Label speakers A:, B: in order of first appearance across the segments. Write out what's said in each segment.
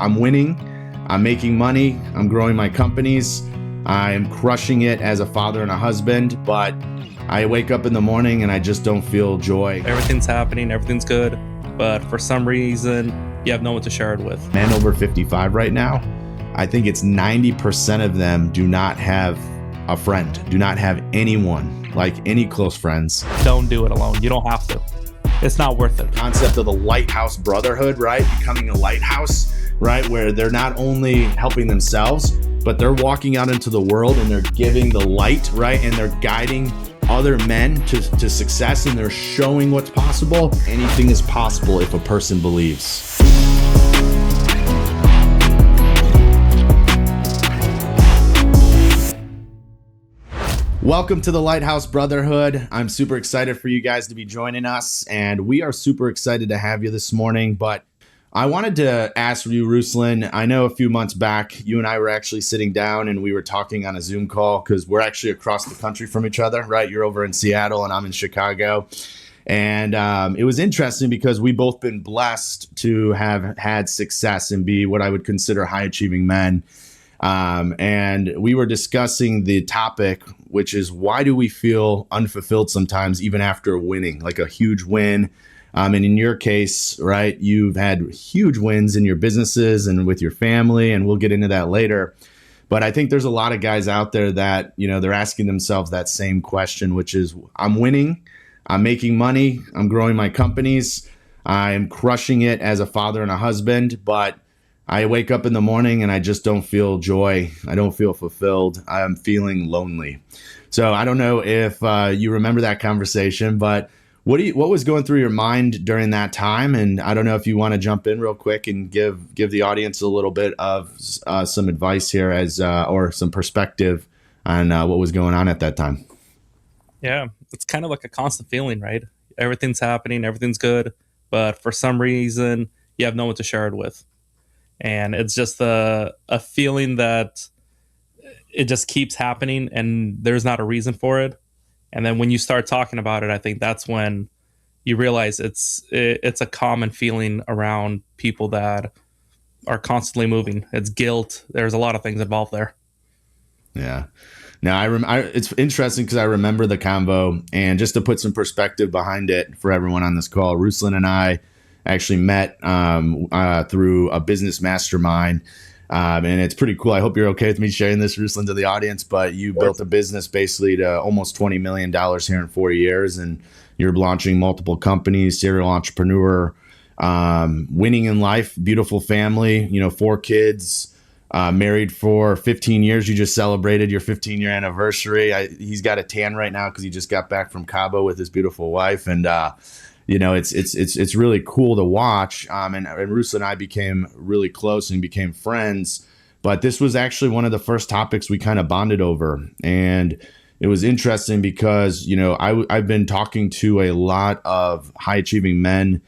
A: I'm winning, I'm making money, I'm growing my companies, I'm crushing it as a father and a husband, but I wake up in the morning and I just don't feel joy.
B: Everything's happening, everything's good, but for some reason, you have no one to share it with.
A: Men over 55 right now, I think it's 90% of them do not have a friend, do not have anyone, like any close friends.
B: Don't do it alone. You don't have to. It's not worth it.
A: Concept of the Lighthouse Brotherhood, right? Becoming a lighthouse, right? Where they're not only helping themselves, but they're walking out into the world and they're giving the light, right? And they're guiding other men to success, and they're showing what's possible. Anything is possible if a person believes. Welcome to the Lighthouse Brotherhood. I'm super excited for you guys to be joining us, and we are super excited to have you this morning. But I wanted to ask you, Ruslan, I know a few months back, you and I were actually sitting down and we were talking on a Zoom call because we're actually across the country from each other, right? You're over in Seattle and I'm in Chicago. And it was interesting because we both been blessed to have had success and be what I would consider high achieving men. And we were discussing the topic, which is why do we feel unfulfilled sometimes, even after winning, like a huge win? And in your case, right, you've had huge wins in your businesses and with your family, and we'll get into that later. But I think there's a lot of guys out there that, you know, they're asking themselves that same question, which is, I'm winning, I'm making money, I'm growing my companies, I'm crushing it as a father and a husband, but I wake up in the morning and I just don't feel joy. I don't feel fulfilled. I'm feeling lonely. So I don't know if you remember that conversation, but what was going through your mind during that time? And I don't know if you want to jump in real quick and give the audience a little bit of some advice here or some perspective on what was going on at that time.
B: Yeah, it's kind of like a constant feeling, right? Everything's happening, everything's good, but for some reason, you have no one to share it with. And it's just a feeling that it just keeps happening and there's not a reason for it. And then when you start talking about it, I think that's when you realize it's a common feeling around people that are constantly moving. It's guilt. There's a lot of things involved there.
A: Yeah. Now, it's interesting because I remember the convo, and just to put some perspective behind it for everyone on this call, Ruslan and I actually met through a business mastermind. And it's pretty cool. I hope you're okay with me sharing this, Ruslan, to the audience, but you built a business basically to almost $20 million here in 4 years, and you're launching multiple companies, serial entrepreneur, winning in life, beautiful family, 4 kids, married for 15 years. You just celebrated your 15-year anniversary. He's got a tan right now because he just got back from Cabo with his beautiful wife. And, it's really cool to watch. And Ruslan and I became really close and became friends. But this was actually one of the first topics we kind of bonded over. And it was interesting because, I've been talking to a lot of high achieving men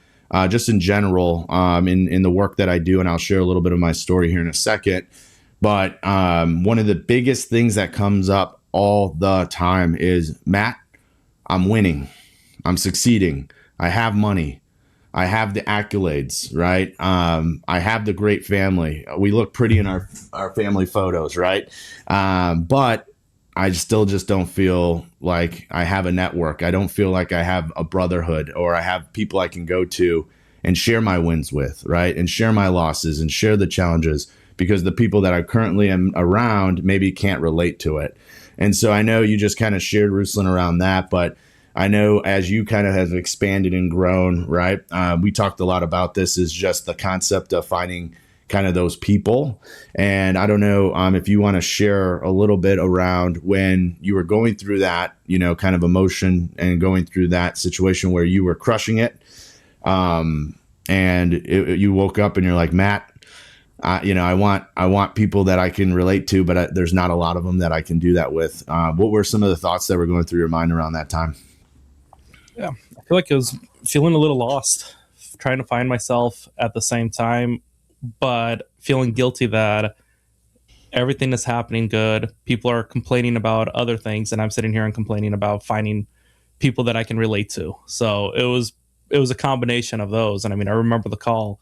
A: just in general in the work that I do. And I'll share a little bit of my story here in a second. But one of the biggest things that comes up all the time is, Matt, I'm winning. I'm succeeding. I have money. I have the accolades, right? I have the great family. We look pretty in our family photos, right? But I still just don't feel like I have a network. I don't feel like I have a brotherhood, or I have people I can go to and share my wins with, right? And share my losses and share the challenges, because the people that I currently am around maybe can't relate to it. And so I know you just kind of shared, Ruslan, around that, but I know as you kind of have expanded and grown, right? We talked a lot about this, is just the concept of finding kind of those people. And I don't know if you want to share a little bit around when you were going through that, kind of emotion and going through that situation where you were crushing it. You woke up and you're like, Matt, I want people that I can relate to, but there's not a lot of them that I can do that with. What were some of the thoughts that were going through your mind around that time?
B: Yeah, I feel like I was feeling a little lost, trying to find myself at the same time, but feeling guilty that everything is happening good. People are complaining about other things, and I'm sitting here and complaining about finding people that I can relate to. So it was a combination of those. And I mean, I remember the call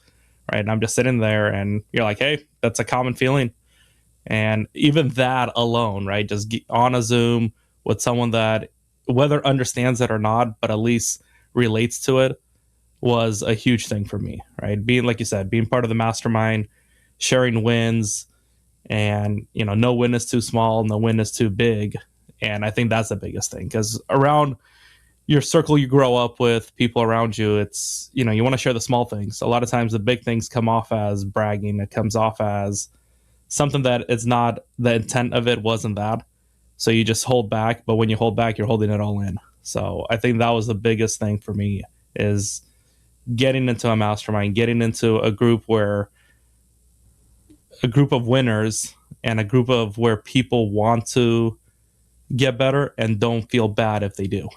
B: right? And I'm just sitting there, and you're like, hey, that's a common feeling. And even that alone, right? Just get on a Zoom with someone that, whether understands it or not, but at least relates to it, was a huge thing for me, right? Being, like you said, being part of the mastermind, sharing wins, and, no win is too small, no win is too big. And I think that's the biggest thing, because around your circle you grow up with, people around you, it's, you want to share the small things. A lot of times the big things come off as bragging. It comes off as something that it's not, the intent of it wasn't that. So you just hold back, but when you hold back, you're holding it all in. So I think that was the biggest thing for me, is getting into a mastermind, getting into a group of winners, and a group of where people want to get better and don't feel bad if they do.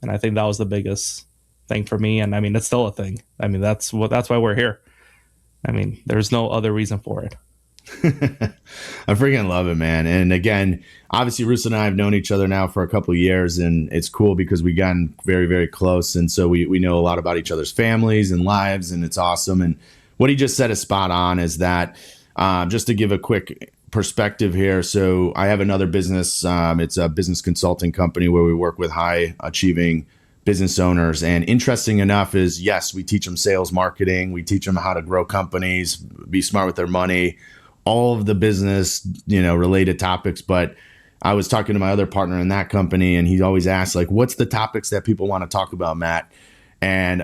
B: And I think that was the biggest thing for me. And I mean, it's still a thing. I mean, that's why we're here. I mean, there's no other reason for it.
A: I freaking love it, man. And again, obviously, Ruslan and I have known each other now for a couple of years, and it's cool because we've gotten very, very close. And so we know a lot about each other's families and lives, and it's awesome. And what he just said is spot on, is that just to give a quick perspective here. So I have another business. It's a business consulting company where we work with high achieving business owners. And interesting enough is, yes, we teach them sales, marketing. We teach them how to grow companies, be smart with their money, all of the business, related topics. But I was talking to my other partner in that company, and he always asks, like, what's the topics that people want to talk about, Matt? And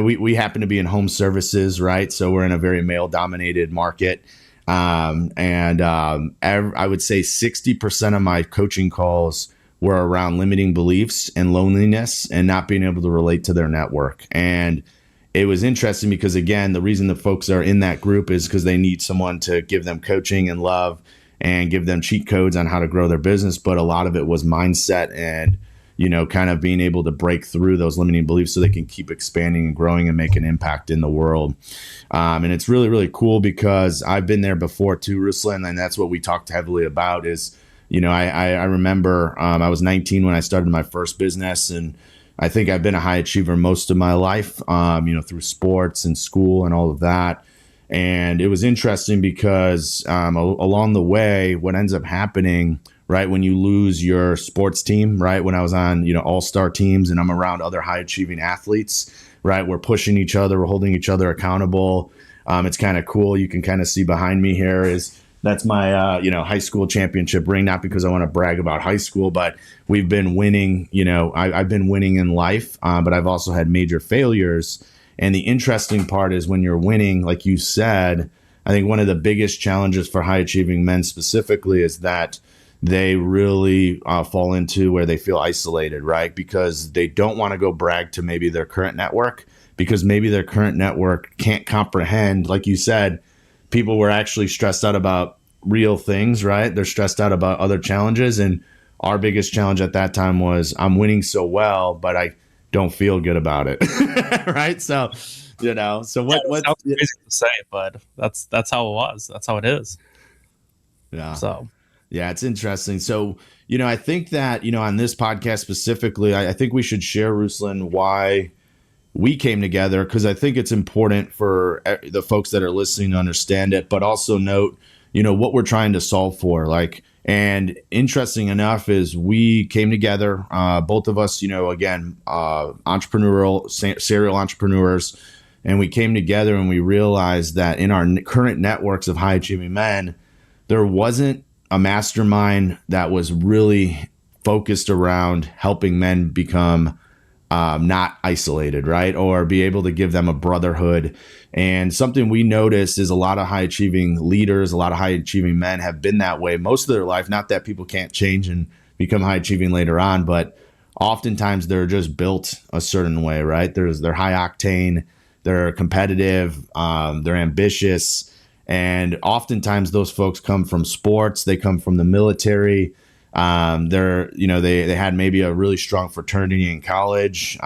A: we happen to be in home services, right? So we're in a very male dominated market. I would say 60% of my coaching calls were around limiting beliefs and loneliness and not being able to relate to their network. And it was interesting because, again, the reason the folks are in that group is because they need someone to give them coaching and love and give them cheat codes on how to grow their business. But a lot of it was mindset and, kind of being able to break through those limiting beliefs so they can keep expanding and growing and make an impact in the world. And it's really, really cool because I've been there before too, Ruslan, and that's what we talked heavily about is, I remember I was 19 when I started my first business, and I think I've been a high achiever most of my life, through sports and school and all of that. And it was interesting because along the way, what ends up happening, right, when you lose your sports team, right, when I was on, all-star teams and I'm around other high-achieving athletes, right, we're pushing each other, we're holding each other accountable. It's kind of cool. You can kind of see behind me here that's my, high school championship ring, not because I want to brag about high school, but we've been winning, I've been winning in life, but I've also had major failures. And the interesting part is when you're winning, like you said, I think one of the biggest challenges for high achieving men specifically is that they really fall into where they feel isolated, right? Because they don't want to go brag to maybe their current network, because maybe their current network can't comprehend, like you said, people were actually stressed out about real things, right? They're stressed out about other challenges. And our biggest challenge at that time was I'm winning so well, but I don't feel good about it. Right. So, so what
B: Sounds crazy to say, but that's how it was. That's how it is.
A: Yeah.
B: So,
A: yeah, it's interesting. So, I think that, on this podcast specifically, I think we should share, Ruslan, why we came together, because I think it's important for the folks that are listening to understand it, but also note, what we're trying to solve for. And interesting enough is we came together, both of us, again, entrepreneurial, serial entrepreneurs, and we came together and we realized that in our current networks of high achieving men, there wasn't a mastermind that was really focused around helping men become not isolated, right? Or be able to give them a brotherhood. And something we noticed is a lot of high achieving leaders, a lot of high achieving men have been that way most of their life. Not that people can't change and become high achieving later on, but oftentimes they're just built a certain way, right? They're high octane, they're competitive, they're ambitious. And oftentimes those folks come from sports, they come from the military. They had maybe a really strong fraternity in college.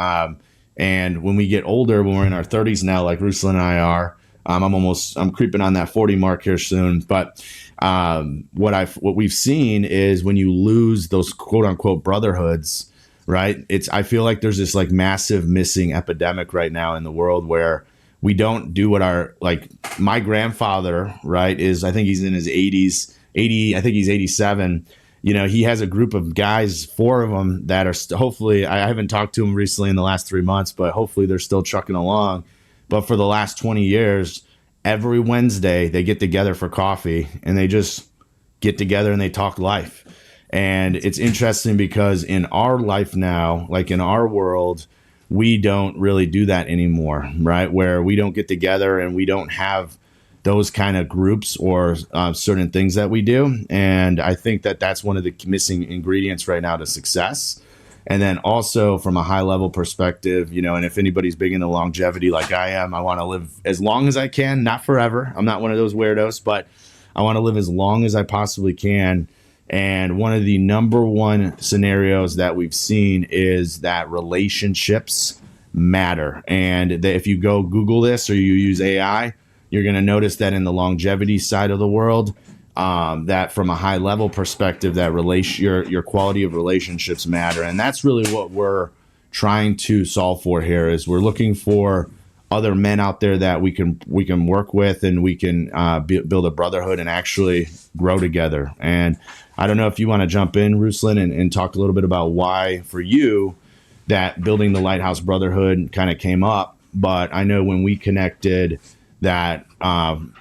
A: And when we get older, when we're in our 30s now, like Ruslan and I are, I'm creeping on that 40 mark here soon. But what we've seen is when you lose those quote unquote brotherhoods, right? I feel like there's this like massive missing epidemic right now in the world where we don't do what my grandfather, right, is, I think he's in his 80s, 80, I think he's 87. He has a group of guys, 4 of them that are hopefully, I haven't talked to them recently in the last 3 months, but hopefully they're still trucking along. But for the last 20 years, every Wednesday they get together for coffee and they just get together and they talk life. And it's interesting because in our life now, like in our world, we don't really do that anymore, right? Where we don't get together and we don't have those kind of groups or certain things that we do. And I think that that's one of the missing ingredients right now to success. And then also from a high level perspective, and if anybody's big into longevity like I am, I want to live as long as I can, not forever. I'm not one of those weirdos, but I want to live as long as I possibly can. And one of the number one scenarios that we've seen is that relationships matter. And if you go Google this or you use AI, you're going to notice that in the longevity side of the world, that from a high level perspective, that your quality of relationships matter. And that's really what we're trying to solve for here. Is we're looking for other men out there that we can work with, and we can build a brotherhood and actually grow together. And I don't know if you want to jump in, Ruslan, and talk a little bit about why for you that building the Lighthouse Brotherhood kind of came up. But I know when we connected around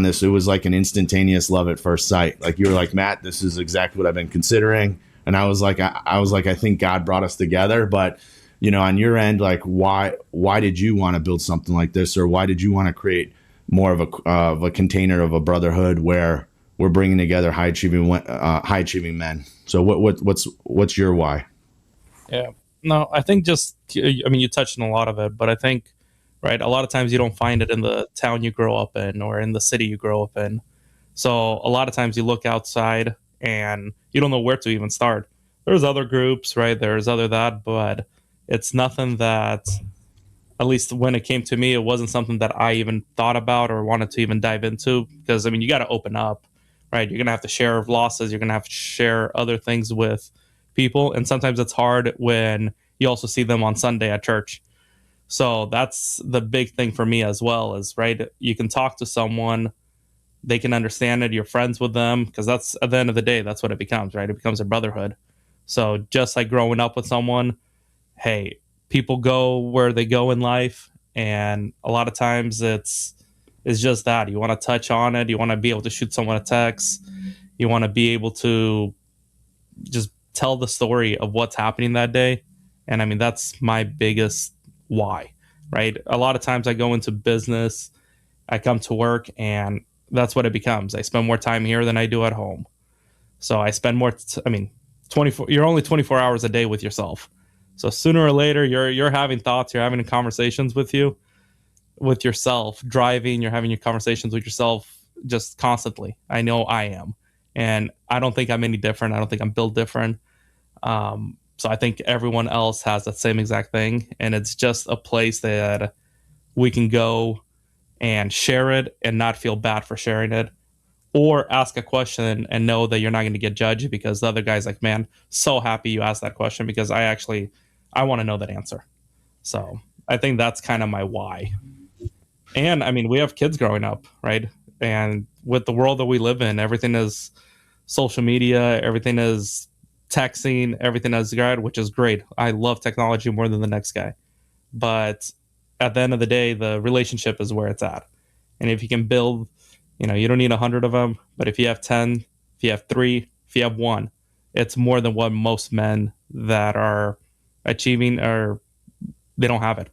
A: this, it was like an instantaneous love at first sight. Like you were like, Matt, this is exactly what I've been considering. And I was like, I think God brought us together. But, on your end, like, why did you want to build something like this? Or why did you want to create more of a container of a brotherhood where we're bringing together high achieving men? So what's your why?
B: Yeah. No, I think you touched on a lot of it, but I think, right, a lot of times you don't find it in the town you grow up in or in the city you grow up in. So a lot of times you look outside and you don't know where to even start. There's other groups, right? There's other that, but it's nothing that, at least when it came to me, it wasn't something that I even thought about or wanted to even dive into, because you got to open up, right? You're going to have to share losses. You're going to have to share other things with people. And sometimes it's hard when you also see them on Sunday at church. So that's the big thing for me as well, is, right, you can talk to someone, they can understand it, you're friends with them, because that's, at the end of the day, that's what it becomes, right? It becomes a brotherhood. So just like growing up with someone, hey, people go where they go in life, and a lot of times it's just that. You want to touch on it, you want to be able to shoot someone a text, you want to be able to just tell the story of what's happening that day. And that's my biggest why, right? A lot of times I go into business, I come to work, and that's what it becomes. I spend more time here than I do at home. So I spend 24, you're only 24 hours a day with yourself. So sooner or later you're having thoughts, you're having conversations with yourself, driving, you're having your conversations with yourself just constantly. I know I am. And I don't think I'm any different. I don't think I'm built different. So I think everyone else has that same exact thing. And it's just a place that we can go and share it and not feel bad for sharing it, or ask a question and know that you're not going to get judged, because the other guy's like, man, so happy you asked that question, because I want to know that answer. So I think that's kind of my why. And we have kids growing up, right? And with the world that we live in, everything is social media, everything is texting, everything is good, which is great. I love technology more than the next guy. But at the end of the day, the relationship is where it's at. And if you can build, you don't need 100 of them, but if you have 10, if you have 3, if you have 1, it's more than what most men that are achieving, or they don't have it.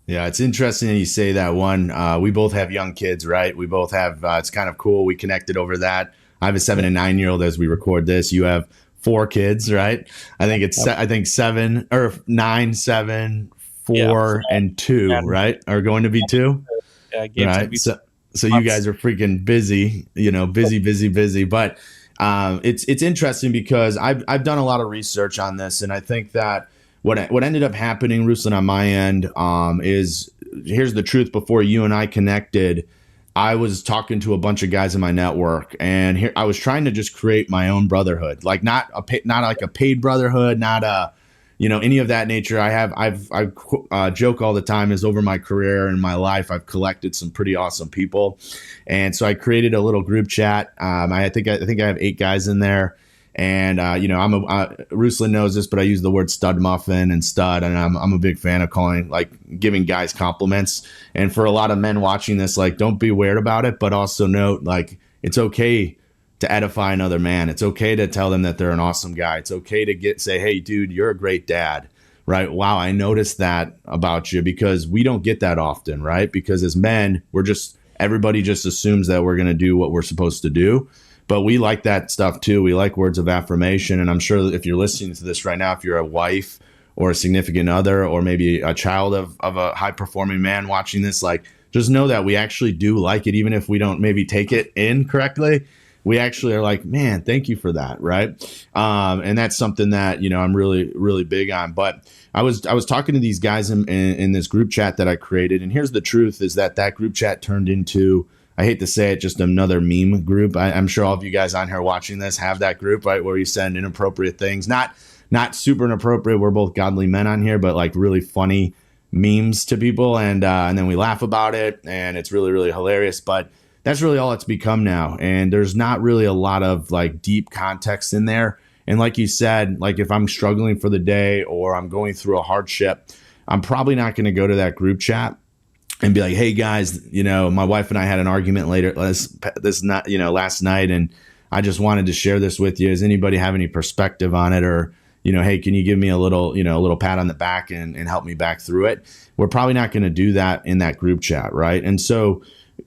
A: Yeah, it's interesting that you say that one. We both have young kids, right? We both have, it's kind of cool. We connected over that. I have a 7 and 9-year-old as we record this. You have 4 kids, right? I think it's, I think 7 or 9, 7, 4, and 2, right? Are going to be 2.
B: Yeah,
A: right. So you guys are freaking busy, busy. But it's interesting because I've done a lot of research on this, and I think that what ended up happening, Ruslan, on my end, is, here's the truth. Before you and I connected, I was talking to a bunch of guys in my network, and here I was trying to just create my own brotherhood, like not like a paid brotherhood, not a any of that nature. I joke all the time is over my career and my life, I've collected some pretty awesome people. And so I created a little group chat. I think I have 8 guys in there. And, Ruslan knows this, but I use the word stud muffin and stud. And I'm a big fan of giving guys compliments. And for a lot of men watching this, don't be weird about it, but also note, it's okay to edify another man. It's okay to tell them that they're an awesome guy. It's okay to say, hey, dude, you're a great dad, right? Wow, I noticed that about you, because we don't get that often, right? Because as men, everybody just assumes that we're going to do what we're supposed to do. But we like that stuff too. We like words of affirmation. And I'm sure that if you're listening to this right now, if you're a wife or a significant other, or maybe a child of a high performing man watching this, just know that we actually do like it, even if we don't maybe take it in correctly. We actually are like, man, thank you for that, right? And that's something that I'm really, really big on. But I was talking to these guys in this group chat that I created, and here's the truth: is that group chat turned into, I hate to say it, just another meme group. I'm sure all of you guys on here watching this have that group, right, where you send inappropriate things, not super inappropriate. We're both godly men on here, but really funny memes to people, and then we laugh about it, and it's really, really hilarious. But that's really all it's become now. And there's not really a lot of deep context in there. And like you said, if I'm struggling for the day or I'm going through a hardship, I'm probably not going to go to that group chat and be like, hey guys, my wife and I had an argument last night, and I just wanted to share this with you. Does anybody have any perspective on it? Or, hey, can you give me a little pat on the back and help me back through it? We're probably not going to do that in that group chat, right? And so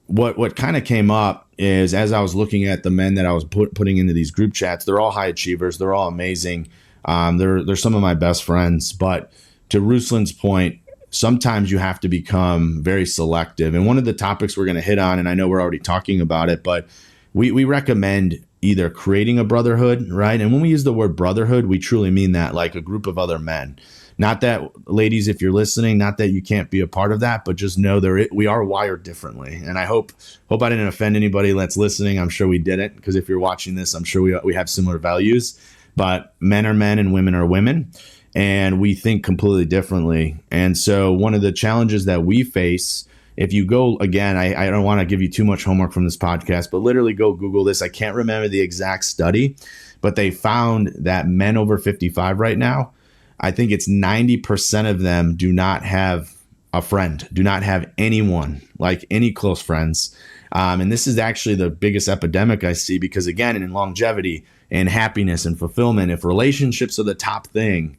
A: what kind of came up is, as I was looking at the men that I was putting into these group chats, they're all high achievers. They're all amazing. They're some of my best friends. But to Ruslan's point, sometimes you have to become very selective. And one of the topics we're going to hit on, and I know we're already talking about it, but we recommend either creating a brotherhood, right? And when we use the word brotherhood, we truly mean that, like a group of other men. Not that, ladies, if you're listening, not that you can't be a part of that, but just know we are wired differently. And I hope I didn't offend anybody that's listening. I'm sure we didn't, because if you're watching this, I'm sure we have similar values. But men are men and women are women, and we think completely differently. And so one of the challenges that we face, if you go, again, I don't want to give you too much homework from this podcast, but literally go Google this. I can't remember the exact study, but they found that men over 55 right now, I think it's 90% of them do not have a friend, do not have anyone, like any close friends. And this is actually the biggest epidemic I see, because again, in longevity and happiness and fulfillment, if relationships are the top thing,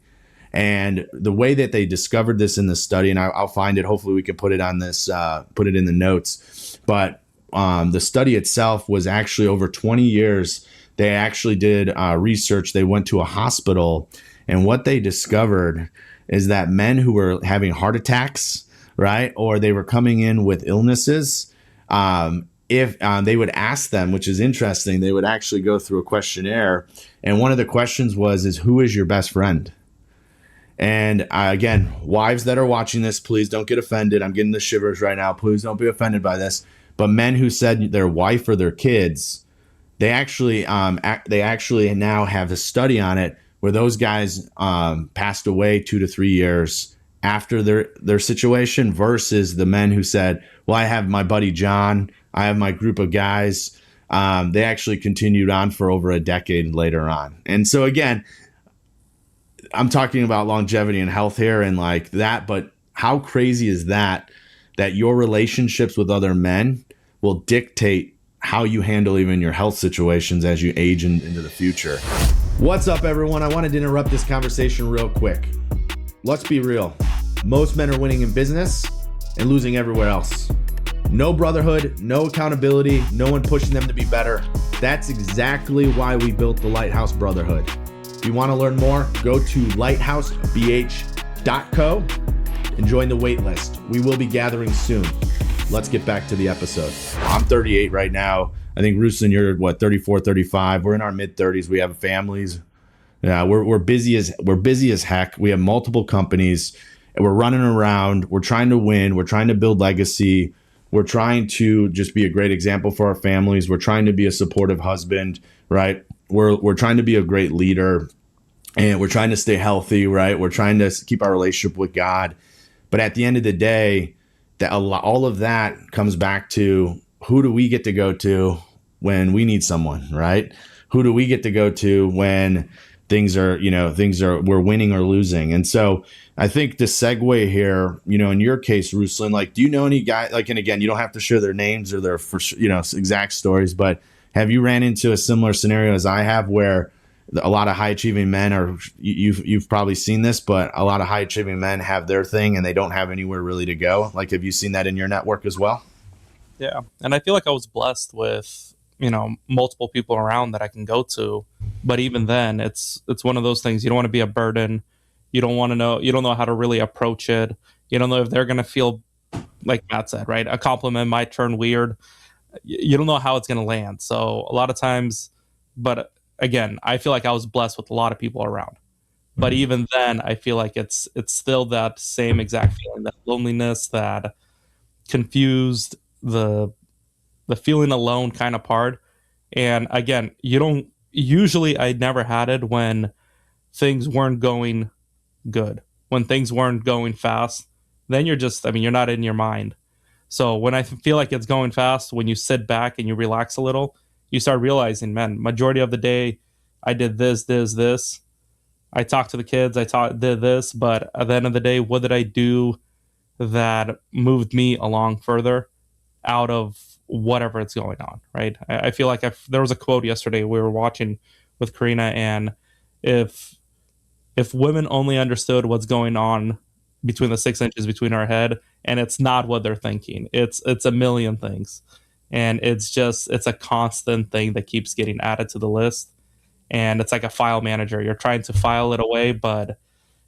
A: and the way that they discovered this in the study, and I'll find it, hopefully we can put it on this, put it in the notes. But the study itself was actually over 20 years. They actually did research. They went to a hospital, and what they discovered is that men who were having heart attacks, right, or they were coming in with illnesses, if they would ask them, which is interesting, they would actually go through a questionnaire. And one of the questions is who is your best friend? And again, wives that are watching this, please don't get offended. I'm getting the shivers right now. Please don't be offended by this. But men who said their wife or their kids, they actually now have a study on it where those guys passed away 2 to 3 years after their situation, versus the men who said, well, I have my buddy John, I have my group of guys. They actually continued on for over a decade later on. And so again, I'm talking about longevity and health here and like that, but how crazy is that your relationships with other men will dictate how you handle even your health situations as you age into the future. What's up, everyone? I wanted to interrupt this conversation real quick. Let's be real. Most men are winning in business and losing everywhere else. No brotherhood, no accountability, no one pushing them to be better. That's exactly why we built the Lighthouse Brotherhood. If you want to learn more, go to lighthousebh.co and join the wait list. We will be gathering soon. Let's get back to the episode. I'm 38 right now. I think Ruslan, you're 34, 35. We're in our mid 30s. We have families. Yeah, we're busy as heck. We have multiple companies, and we're running around. We're trying to win. We're trying to build legacy. We're trying to just be a great example for our families. We're trying to be a supportive husband, right? We're trying to be a great leader. and we're trying to stay healthy, right? We're trying to keep our relationship with God. But at the end of the day, all of that comes back to, who do we get to go to when we need someone, right? Who do we get to go to when we're winning or losing? And so I think the segue here, in your case, Ruslan, like, do you know any guy, like, and again, you don't have to share their names or their, exact stories, but have you ran into a similar scenario as I have, where a lot of high achieving men you've probably seen this, but a lot of high achieving men have their thing and they don't have anywhere really to go? Like, have you seen that in your network as well?
B: Yeah. And I feel like I was blessed with, multiple people around that I can go to. But even then, it's one of those things. You don't want to be a burden. You don't know how to really approach it. You don't know if they're going to feel, like Matt said, right? A compliment might turn weird. You don't know how it's going to land. So a lot of times, but again, I feel like I was blessed with a lot of people around. But even then, I feel like it's still that same exact feeling, that loneliness, that confused, the feeling alone kind of part. And again, you don't usually, I never had it when things weren't going good, when things weren't going fast. Then you're just, you're not in your mind. So when I feel like it's going fast, when you sit back and you relax a little, you start realizing, man, majority of the day I did this. I talked to the kids, did this, but at the end of the day, what did I do that moved me along further out of whatever it's going on, right? I feel like there was a quote yesterday we were watching with Karina, and if women only understood what's going on between the 6 inches between our head, and it's not what they're thinking, it's a million things, and it's a constant thing that keeps getting added to the list, and it's like a file manager. You're trying to file it away, but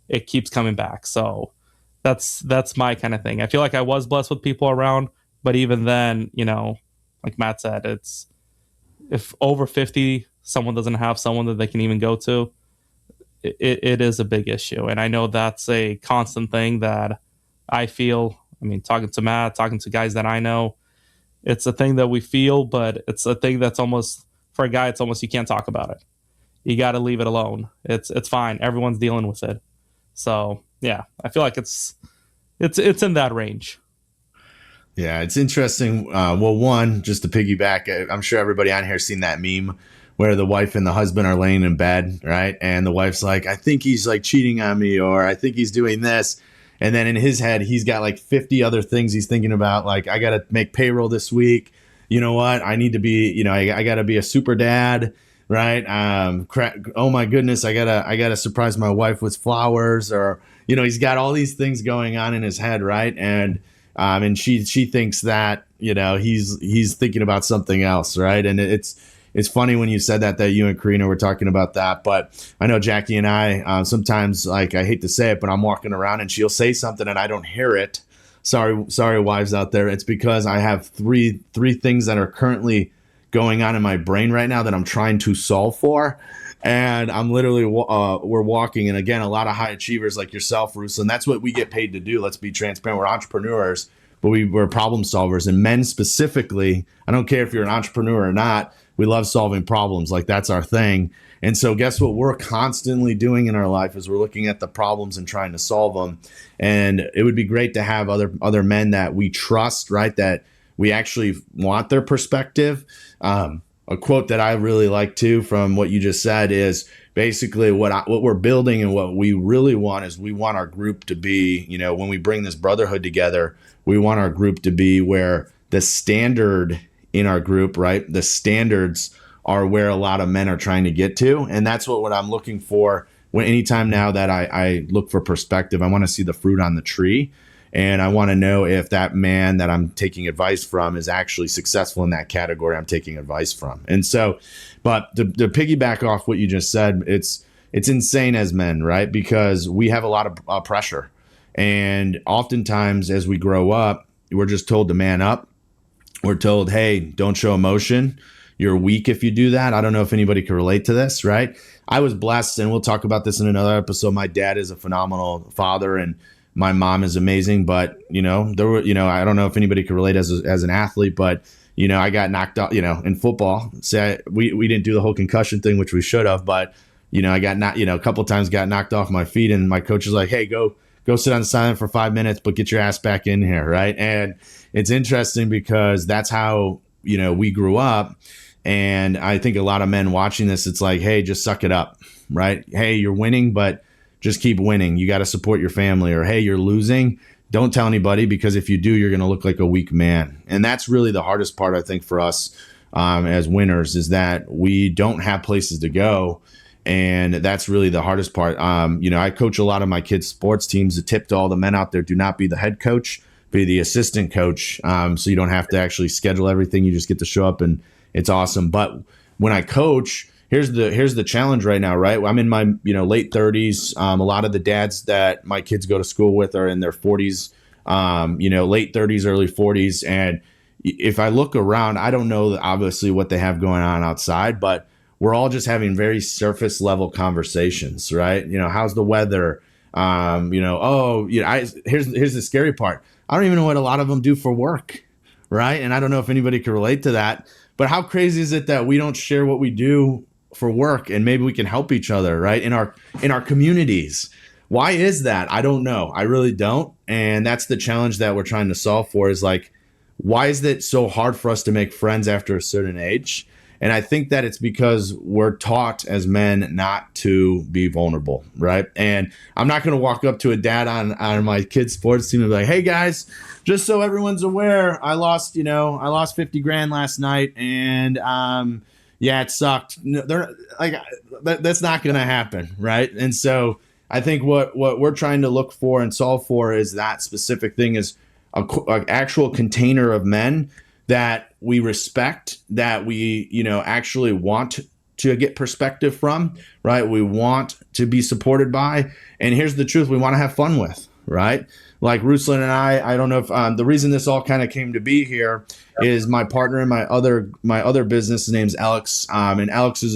B: it keeps coming back. So that's my kind of thing. I feel like I was blessed with people around, but even then, like Matt said, it's, if over 50 someone doesn't have someone that they can even go to, it is a big issue. And I know that's a constant thing that I feel. Talking to Matt, talking to guys that I know, it's a thing that we feel, but it's a thing that's almost, for a guy, it's almost, you can't talk about it. You got to leave it alone. It's fine. Everyone's dealing with it. So yeah, I feel like it's in that range.
A: Yeah, it's interesting. Well, one, just to piggyback, I'm sure everybody on here has seen that meme where the wife and the husband are laying in bed, right? And the wife's like, I think he's like cheating on me, or I think he's doing this. And then in his head, he's got like 50 other things he's thinking about. Like, I got to make payroll this week. You know what? I need to be, I got to be a super dad, right? Oh my goodness, I gotta surprise my wife with flowers, or, he's got all these things going on in his head, right? And she thinks that, he's thinking about something else, right? And it's funny when you said that you and Karina were talking about that. But I know Jackie and I, sometimes, like, I hate to say it, but I'm walking around and she'll say something and I don't hear it. Sorry, wives out there. It's because I have three things that are currently going on in my brain right now that I'm trying to solve for. And I'm literally, we're walking. And again, a lot of high achievers like yourself, Ruslan, that's what we get paid to do. Let's be transparent. We're entrepreneurs, but we're problem solvers. And men specifically, I don't care if you're an entrepreneur or not, we love solving problems. Like, that's our thing. And so guess what we're constantly doing in our life is we're looking at the problems and trying to solve them. And it would be great to have other men that we trust, right? That we actually want their perspective. A quote that I really like too from what you just said is basically what we're building, and what we really want is we want our group to be, when we bring this brotherhood together, we want our group to be where the standard in our group, right? The standards are where a lot of men are trying to get to. And that's what I'm looking for anytime now that I look for perspective. I want to see the fruit on the tree. And I want to know if that man that I'm taking advice from is actually successful in that category I'm taking advice from. And so, but to piggyback off what you just said, it's insane as men, right? Because we have a lot of pressure. And oftentimes as we grow up, we're just told to man up. We're told, hey, don't show emotion. You're weak if you do that. I don't know if anybody can relate to this, right? I was blessed, and we'll talk about this in another episode. My dad is a phenomenal father, and my mom is amazing, but there were, I don't know if anybody could relate as an athlete, but I got knocked out, in football. We didn't do the whole concussion thing, which we should have, but I got not, a couple of times got knocked off my feet, and my coach is like, "Hey, go sit on silent for 5 minutes, but get your ass back in here," right? And it's interesting because that's how we grew up, and I think a lot of men watching this, it's like, "Hey, just suck it up," right? "Hey, you're winning, but just keep winning. You got to support your family." Or, "Hey, you're losing. Don't tell anybody, because if you do, you're going to look like a weak man." And that's really the hardest part, I think, for us as winners, is that we don't have places to go. And that's really the hardest part. I coach a lot of my kids' sports teams. The tip to all the men out there: do not be the head coach, be the assistant coach. So you don't have to actually schedule everything. You just get to show up, and it's awesome. But when I coach, here's the challenge right now, right? I'm in my late 30s. A lot of the dads that my kids go to school with are in their 40s, late 30s, early 40s. And if I look around, I don't know obviously what they have going on outside, but we're all just having very surface level conversations, right? How's the weather? Here's the scary part. I don't even know what a lot of them do for work, right? And I don't know if anybody can relate to that. But how crazy is it that we don't share what we do for work, and maybe we can help each other, right? In our communities. Why is that? I don't know. I really don't. And that's the challenge that we're trying to solve for, is like, why is it so hard for us to make friends after a certain age? And I think that it's because we're taught as men not to be vulnerable, right? And I'm not going to walk up to a dad on my kid's sports team and be like, "Hey guys, just so everyone's aware, I lost 50 grand last night, and yeah, it sucked." No, they're like, that's not going to happen, right? And so I think what we're trying to look for and solve for is that specific thing, is an actual container of men that we respect, that we, actually want to get perspective from, right? We want to be supported by. And here's the truth: we want to have fun with, right? Like Ruslan and I don't know if the reason this all kind of came to be here is my partner in my other business. His name's Alex. And Alex is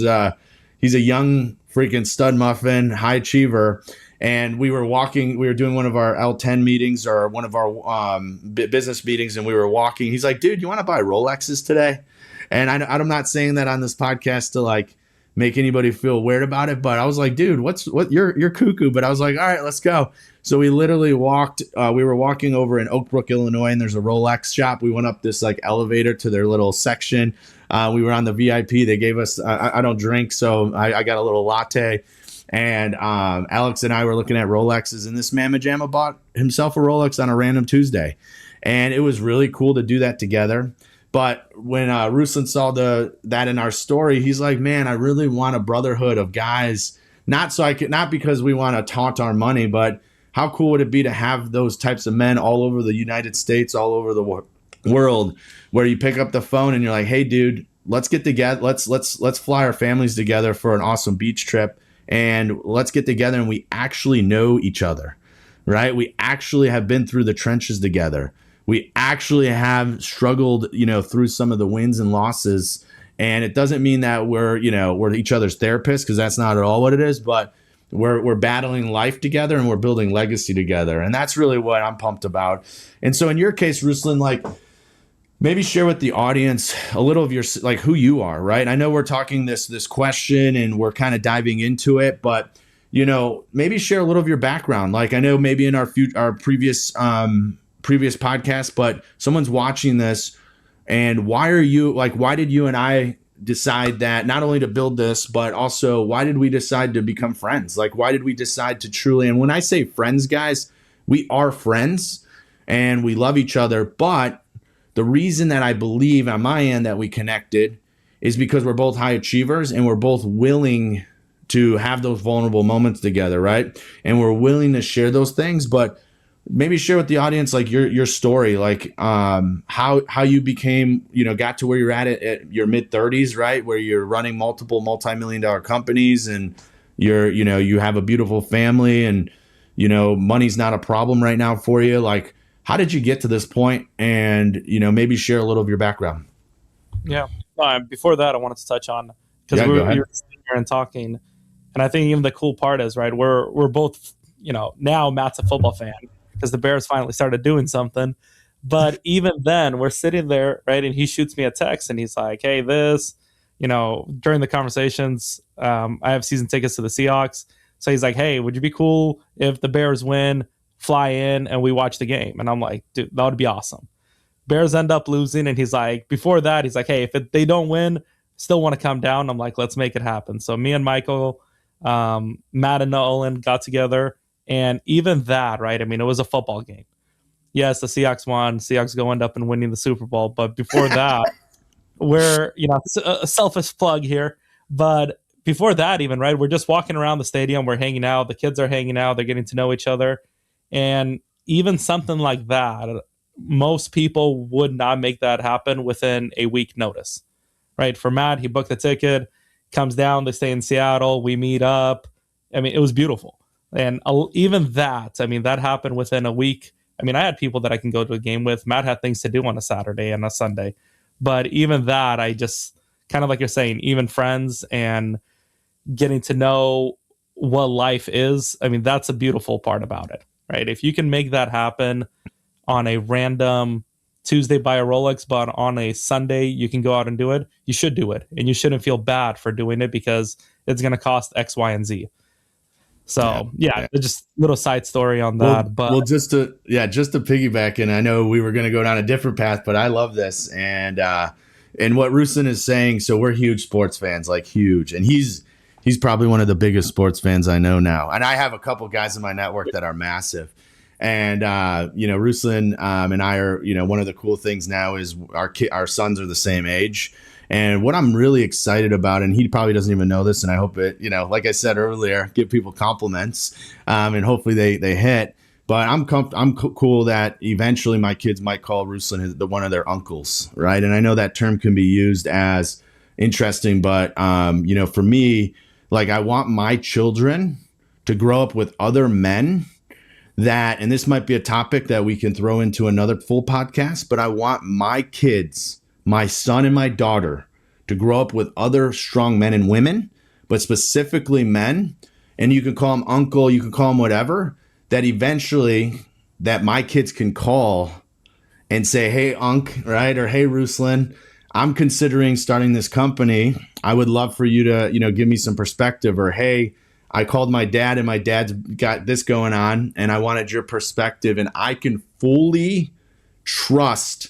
A: he's a young freaking stud muffin, high achiever. And we were doing one of our L10 meetings, or one of our business meetings, and we were walking. He's like, "Dude, you want to buy Rolexes today?" And I'm not saying that on this podcast to like make anybody feel weird about it, but I was like, "Dude, what you're cuckoo." But I was like, "All right, let's go." So we literally walked. We were walking over in Oak Brook, Illinois, and there's a Rolex shop. We went up this like elevator to their little section. We were on the VIP. They gave us. I don't drink, so I got a little latte. And Alex and I were looking at Rolexes, and this Mamma Jamma bought himself a Rolex on a random Tuesday. And it was really cool to do that together. But when Ruslan saw that in our story, he's like, "Man, I really want a brotherhood of guys, not because we want to taunt our money, but how cool would it be to have those types of men all over the United States, all over the world, where you pick up the phone and you're like, 'Hey, dude, let's get together. Let's fly our families together for an awesome beach trip. And let's get together, and we actually know each other,' right? We actually have been through the trenches together. We actually have struggled, through some of the wins and losses. And it doesn't mean that we're each other's therapists, because that's not at all what it is, but we're battling life together, and we're building legacy together. And that's really what I'm pumped about. And so in your case, Ruslan, like, maybe share with the audience a little of your, like, who you are, right? I know we're talking this question and we're kind of diving into it, but maybe share a little of your background. Like, I know maybe in our previous podcast, but someone's watching this, and why did you and I decide that not only to build this, but also why did we decide to become friends? Like, why did we decide to truly, and when I say friends, guys, we are friends and we love each other, but the reason that I believe on my end that we connected is because we're both high achievers, and we're both willing to have those vulnerable moments together, right? And we're willing to share those things. But maybe share with the audience, like, your story, like how you became, got to where you're at your mid 30s, right? Where you're running multiple multi-million-dollar companies, and you have a beautiful family, and money's not a problem right now for you. Like, how did you get to this point? And, maybe share a little of your background.
B: Yeah. Before that, I wanted to touch on, because we were sitting here and talking, and I think even the cool part is, right, we're both, now Matt's a football fan because the Bears finally started doing something. But even then, we're sitting there, right, and he shoots me a text, and he's like, "Hey, this," during the conversations, I have season tickets to the Seahawks. So he's like, hey, would you be cool if the Bears win, fly in, and we watch the game? And I'm like, dude, that would be awesome. Bears end up losing, and he's like, before that, he's like, hey, if they don't win, still want to come down. I'm like, let's make it happen. So me and Michael, Matt and Nolan got together, and even that, right? I mean, it was a football game. Yes, the Seahawks won. Seahawks go end up and winning the Super Bowl, but before that, we're a selfish plug here, but before that, even right, we're just walking around the stadium, we're hanging out, the kids are hanging out, they're getting to know each other, and even something like that, most people would not make that happen within a week notice, right? For Matt, he booked the ticket, comes down, they stay in Seattle, we meet up. I mean, it was beautiful. And even that, I mean, that happened within a week. I mean, I had people that I can go to a game with. Matt had things to do on a Saturday and a Sunday. But even that, I just kind of like you're saying, even friends and getting to know what life is. I mean, that's a beautiful part about it, right? If you can make that happen on a random Tuesday buy a Rolex, but on a Sunday you can go out and do it, you should do it. And you shouldn't feel bad for doing it because it's going to cost X, Y, and Z. So yeah, just little side story on that. But
A: just to piggyback, and I know we were going to go down a different path, but I love this and what Ruslan is saying. So we're huge sports fans, like huge, and he's probably one of the biggest sports fans I know now. And I have a couple guys in my network that are massive. And Ruslan and I are, one of the cool things now is our sons are the same age. And what I'm really excited about, and he probably doesn't even know this, and I hope it, like I said earlier, give people compliments, and hopefully they hit. But I'm cool that eventually my kids might call Ruslan one of their uncles, right? And I know that term can be used as interesting, but for me, like I want my children to grow up with other men that, and this might be a topic that we can throw into another full podcast, but I want my kids, my son and my daughter, to grow up with other strong men and women, but specifically men. And you can call them uncle, you can call them whatever, that eventually that my kids can call and say, hey, Unc, right? Or hey, Ruslan, I'm considering starting this company. I would love for you to, give me some perspective. Or, hey, I called my dad and my dad's got this going on and I wanted your perspective. And I can fully trust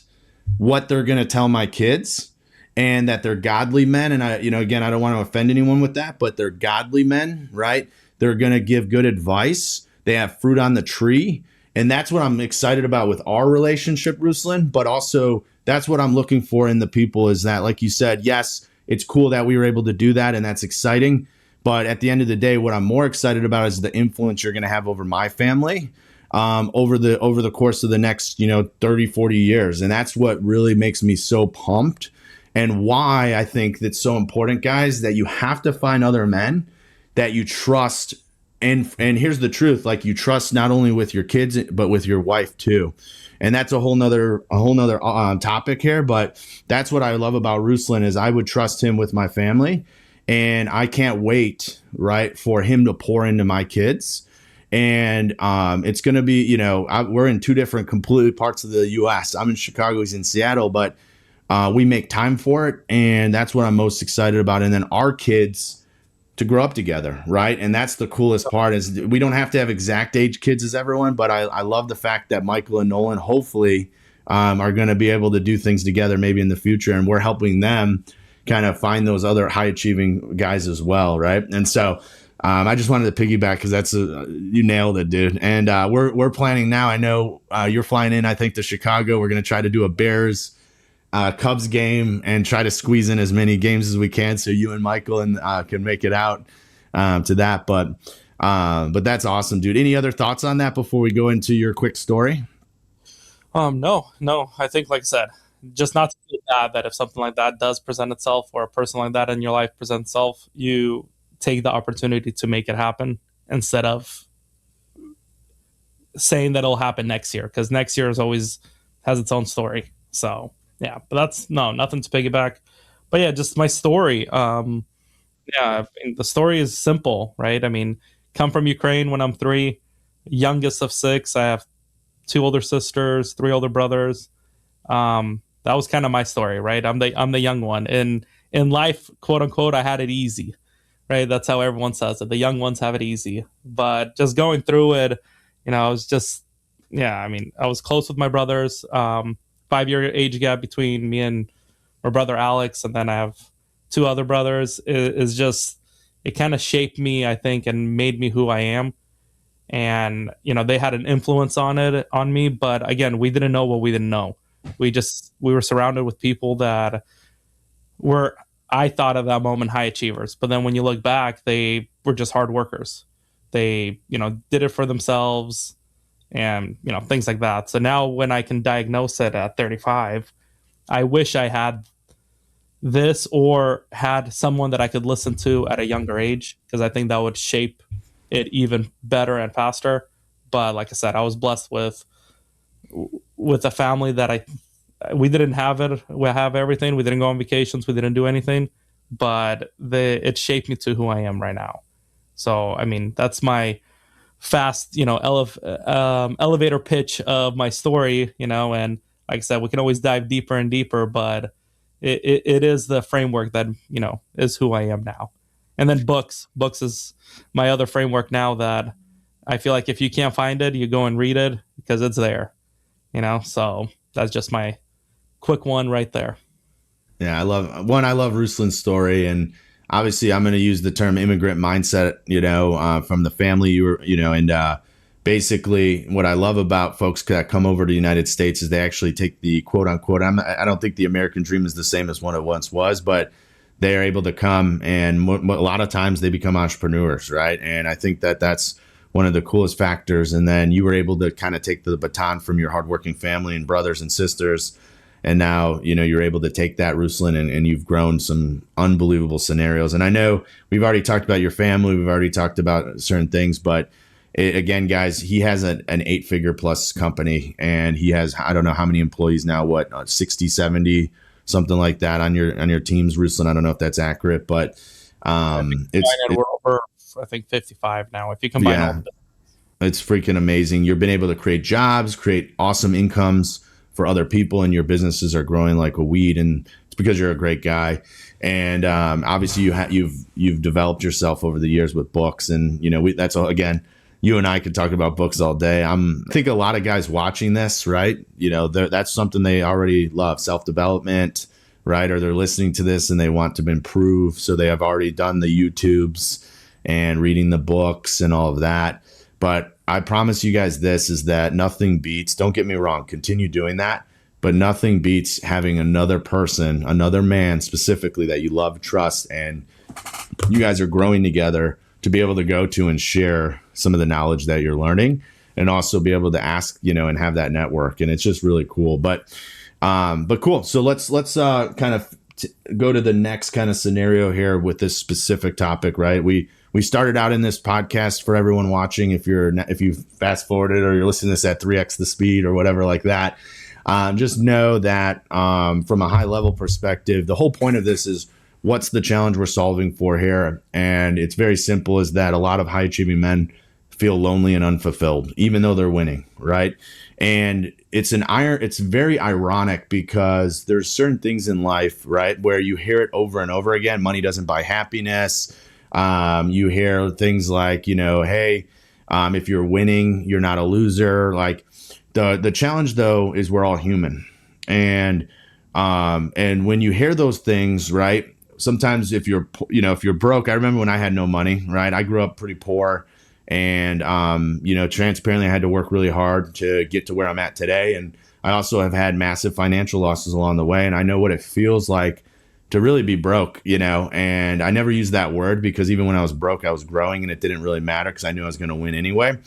A: what they're going to tell my kids and that they're godly men. And again, I don't want to offend anyone with that, but they're godly men, right? They're going to give good advice. They have fruit on the tree. And that's what I'm excited about with our relationship, Ruslan. But also that's what I'm looking for in the people is that, like you said, yes, it's cool that we were able to do that. And that's exciting. But at the end of the day, what I'm more excited about is the influence you're going to have over my family over the course of the next, 30, 40 years. And that's what really makes me so pumped and why I think that's so important, guys, that you have to find other men that you trust. And here's the truth, like you trust not only with your kids, but with your wife too. And that's a whole nother topic here. But that's what I love about Ruslan is I would trust him with my family. And I can't wait, right, for him to pour into my kids. And it's going to be, we're in two different completely parts of the U.S. I'm in Chicago, he's in Seattle, but we make time for it. And that's what I'm most excited about. And then our kids to grow up together, right? And that's the coolest part is we don't have to have exact age kids as everyone, but I love the fact that Michael and Nolan hopefully are going to be able to do things together maybe in the future. And we're helping them kind of find those other high achieving guys as well, right? And so I just wanted to piggyback because you nailed it, dude. And we're planning now. I know you're flying in, I think, to Chicago. We're going to try to do a Bears Cubs game and try to squeeze in as many games as we can so you and Michael can make it out to that. But that's awesome, dude. Any other thoughts on that before we go into your quick story?
B: No. I think, like I said, just not to feel bad that if something like that does present itself or a person like that in your life presents itself, you take the opportunity to make it happen instead of saying that it'll happen next year, because next year always has its own story. So yeah, but that's nothing to piggyback. But yeah, just my story. The story is simple, right? I mean, come from Ukraine when I'm 3, youngest of 6. I have 2 older sisters, 3 older brothers. That was kind of my story, right? I'm the young one, and in life, quote unquote, I had it easy, right? That's how everyone says it. The young ones have it easy. But just going through it, I was just, yeah, I mean, I was close with my brothers. 5 year age gap between me and my brother Alex, and then I have two other brothers. Is just, it kind of shaped me, I think, and made me who I am. And they had an influence on me, but again, we didn't know what we didn't know. We were surrounded with people that were, I thought at that moment, high achievers. But then when you look back, they were just hard workers. They did it for themselves, and things like that. So now when I can diagnose it at 35, I wish I had this, or had someone that I could listen to at a younger age, because I think that would shape it even better and faster. But like I said, I was blessed with a family that we didn't have it. We have everything. We didn't go on vacations. We didn't do anything, but it shaped me to who I am right now. So I mean, that's my fast, elevator pitch of my story. And like I said, we can always dive deeper and deeper, but it is the framework that is who I am now. And then books is my other framework now, that I feel like if you can't find it, you go and read it because it's there. So that's just my quick one right there.
A: Yeah, I love Ruslan's story, and obviously I'm going to use the term immigrant mindset, from the family you were, and basically what I love about folks that come over to the United States is they actually take the quote unquote, I don't think the American dream is the same as what it once was, but they are able to come, and a lot of times they become entrepreneurs, right? And I think that that's one of the coolest factors. And then you were able to kind of take the baton from your hardworking family and brothers and sisters, and now you're able to take that, Ruslan, and you've grown some unbelievable scenarios. And I know we've already talked about your family, we've already talked about certain things, but again, guys, he has an 8-figure plus company, and he has, I don't know how many employees now, 60, 70, something like that on your teams, Ruslan. I don't know if that's accurate, but
B: we're over, I think, 55 now if you combine all of it.
A: It's freaking amazing. You've been able to create jobs, create awesome incomes for other people, and your businesses are growing like a weed, and it's because you're a great guy. And obviously you've developed yourself over the years with books, and that's all. Again, you and I could talk about books all day. I think a lot of guys watching this, right? That's something they already love, self-development, right? Or they're listening to this and they want to improve, so they have already done the YouTubes and reading the books and all of that. But I promise you guys this, is that nothing beats, don't get me wrong, continue doing that, but nothing beats having another person, another man specifically that you love, trust, and you guys are growing together, to be able to go to and share some of the knowledge that you're learning, and also be able to ask, and have that network. And it's just really cool. But cool. So let's kind of go to the next kind of scenario here with this specific topic, right? We started out in this podcast, for everyone watching, if you fast forwarded or you're listening to this at 3x the speed or whatever like that, just know that from a high level perspective, the whole point of this is, what's the challenge we're solving for here? And it's very simple, is that a lot of high achieving men feel lonely and unfulfilled, even though they're winning, right? And it's very ironic, because there's certain things in life, right, where you hear it over and over again. Money doesn't buy happiness. You hear things like, hey, if you're winning, you're not a loser. Like the challenge though is we're all human. And when you hear those things, right, sometimes if you're broke, I remember when I had no money, right? I grew up pretty poor, and, transparently I had to work really hard to get to where I'm at today. And I also have had massive financial losses along the way. And I know what it feels like to really be broke, and I never used that word, because even when I was broke, I was growing, and it didn't really matter, because I knew I was going to win anyway.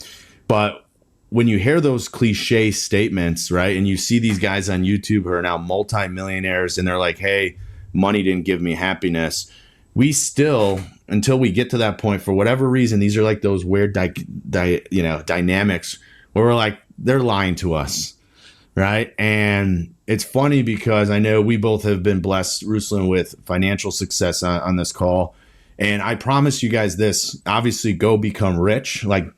A: But when you hear those cliche statements, right, and you see these guys on YouTube who are now multimillionaires, and they're like, hey, money didn't give me happiness. We still, until we get to that point, for whatever reason, these are like those weird dynamics where we're like, they're lying to us, right? And it's funny, because I know we both have been blessed, Ruslan, with financial success on this call. And I promise you guys this, obviously go become rich, like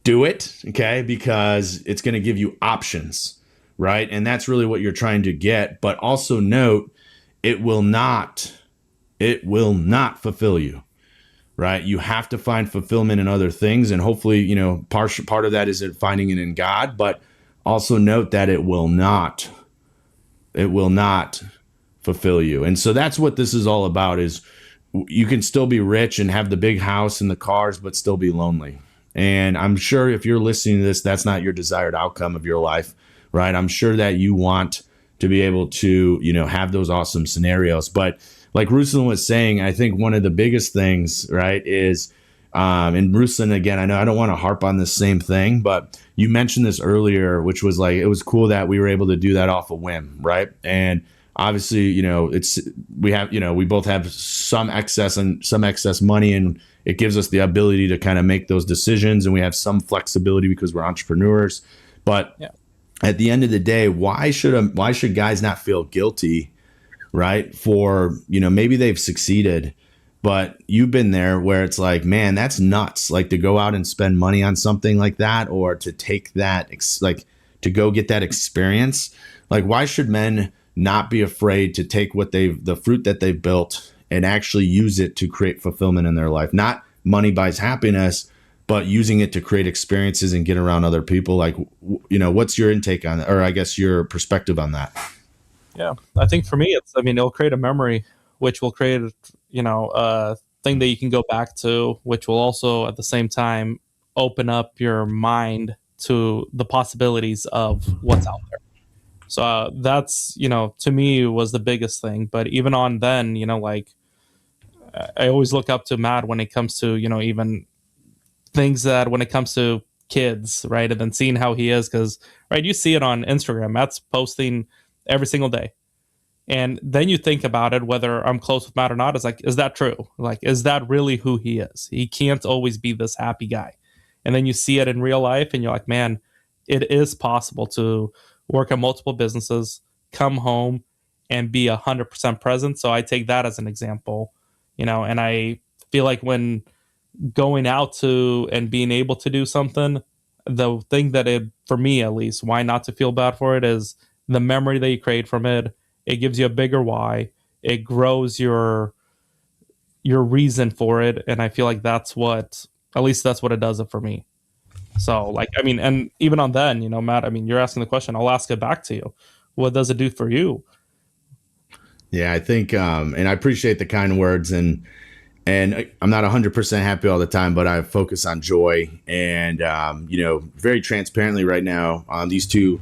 A: do it, okay? Because it's going to give you options, right? And that's really what you're trying to get. But also note, it will not it will not fulfill you, right? You have to find fulfillment in other things. And hopefully, part of that is finding it in God, but also note that it will not fulfill you. And so that's what this is all about, is you can still be rich and have the big house and the cars, but still be lonely. And I'm sure if you're listening to this, that's not your desired outcome of your life, right? I'm sure that you want to be able to, have those awesome scenarios. But like Ruslan was saying, I think one of the biggest things, right, is, and Ruslan, again, I know I don't want to harp on the same thing, but you mentioned this earlier, which was like, it was cool that we were able to do that off a whim, right? And obviously, we both have some excess money, and it gives us the ability to kind of make those decisions, and we have some flexibility because we're entrepreneurs. But
B: Yeah.
A: at the end of the day, why should guys not feel guilty, right? For, maybe they've succeeded, but you've been there where it's like, man, that's nuts. Like, to go out and spend money on something like that, or to take that, to go get that experience. Like, why should men not be afraid to take the fruit that they've built and actually use it to create fulfillment in their life? Not money buys happiness, but using it to create experiences and get around other people. Like, what's your intake on that, or I guess your perspective on that?
B: Yeah. I think for me, it'll create a memory, which will create, a thing that you can go back to, which will also at the same time open up your mind to the possibilities of what's out there. So that's, to me was the biggest thing. But even on then, like I always look up to Matt when it comes to, even things that when it comes to kids, right? And then seeing how he is, because, right, you see it on Instagram. Matt's posting every single day. And then you think about it, whether I'm close with Matt or not, is like, is that true? Like, is that really who he is? He can't always be this happy guy. And then you see it in real life and you're like, man, it is possible to work at multiple businesses, come home and be 100% present. So I take that as an example, and I feel like when going out to and being able to do something, the thing that for me at least, why not to feel bad for it is the memory that you create from it. It gives you a bigger why. It grows your reason for it, and I feel like that's what, at least that's what it does it for me. So, like, and even on then, Matt, you're asking the question. I'll ask it back to you. What does it do for you?
A: Yeah, I think, and I appreciate the kind words, and I'm not 100% happy all the time, but I focus on joy, and very transparently right now, these two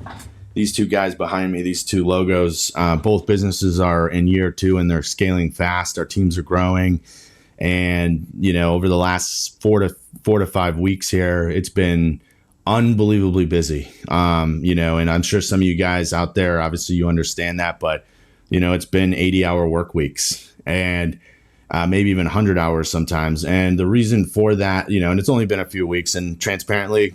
A: guys behind me, these two logos, both businesses are in year 2 and they're scaling fast. Our teams are growing, and over the last 4 to 5 weeks here, it's been unbelievably busy. And I'm sure some of you guys out there, obviously you understand that, but it's been 80-hour work weeks, and maybe even 100 hours sometimes. And the reason for that, and it's only been a few weeks, and transparently,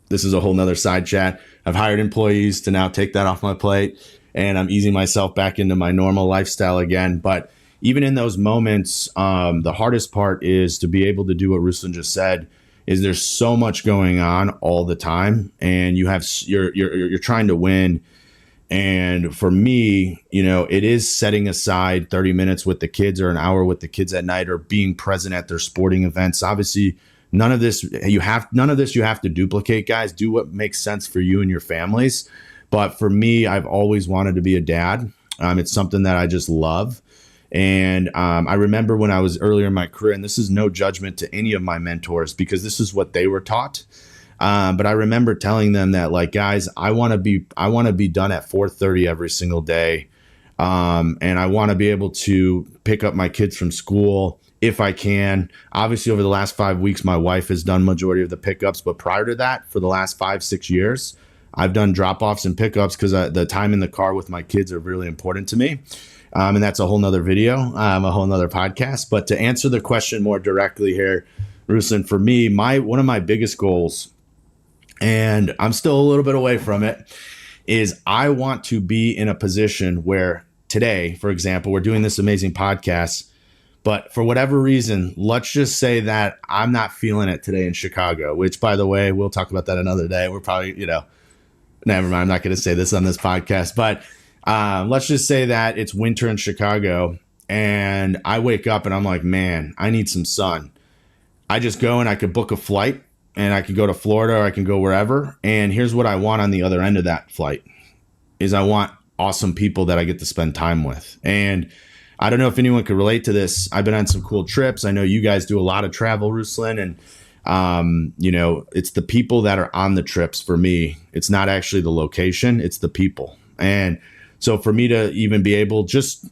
A: this is a whole nother side chat. I've hired employees to now take that off my plate, and I'm easing myself back into my normal lifestyle again. But even in those moments, the hardest part is to be able to do what Ruslan just said, is there's so much going on all the time, and you're trying to win. And for me, it is setting aside 30 minutes with the kids or an hour with the kids at night, or being present at their sporting events. Obviously, none of this you have to duplicate, guys. Do what makes sense for you and your families. But for me, I've always wanted to be a dad. It's something that I just love. And I remember when I was earlier in my career, and this is no judgment to any of my mentors, because this is what they were taught. But I remember telling them that, like, guys, I want to be done at 4:30 every single day. And I want to be able to pick up my kids from school if I can. Obviously, over the last 5 weeks, my wife has done majority of the pickups. But prior to that, for the last 5-6 years, I've done drop-offs and pickups, because the time in the car with my kids are really important to me. And that's a whole nother video, a whole nother podcast. But to answer the question more directly here, Ruslan, for me, one of my biggest goals, and I'm still a little bit away from it, is I want to be in a position where today, for example, we're doing this amazing podcast, but for whatever reason, let's just say that I'm not feeling it today in Chicago, which, by the way, we'll talk about that another day. We're probably, never mind. I'm not going to say this on this podcast, but let's just say that it's winter in Chicago and I wake up and I'm like, man, I need some sun. I just go and I could book a flight and I could go to Florida or I can go wherever. And here's what I want on the other end of that flight is I want awesome people that I get to spend time with. And I don't know if anyone could relate to this. I've been on some cool trips. I know you guys do a lot of travel, Ruslan, and it's the people that are on the trips for me. It's not actually the location, it's the people. And so for me to even be able, just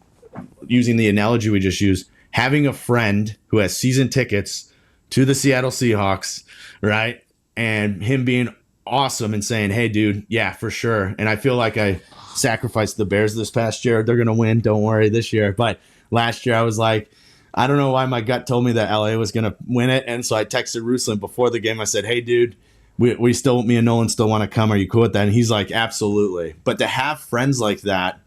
A: using the analogy we just used, having a friend who has season tickets to the Seattle Seahawks, right? And him being awesome and saying, hey, dude, yeah, for sure. And I feel like I sacrificed the Bears this past year. They're going to win. Don't worry this year. But last year I was like, I don't know why my gut told me that LA was going to win it. And so I texted Ruslan before the game. I said, hey, dude, we still, me and Nolan still want to come. Are you cool with that? And he's like, absolutely. But to have friends like that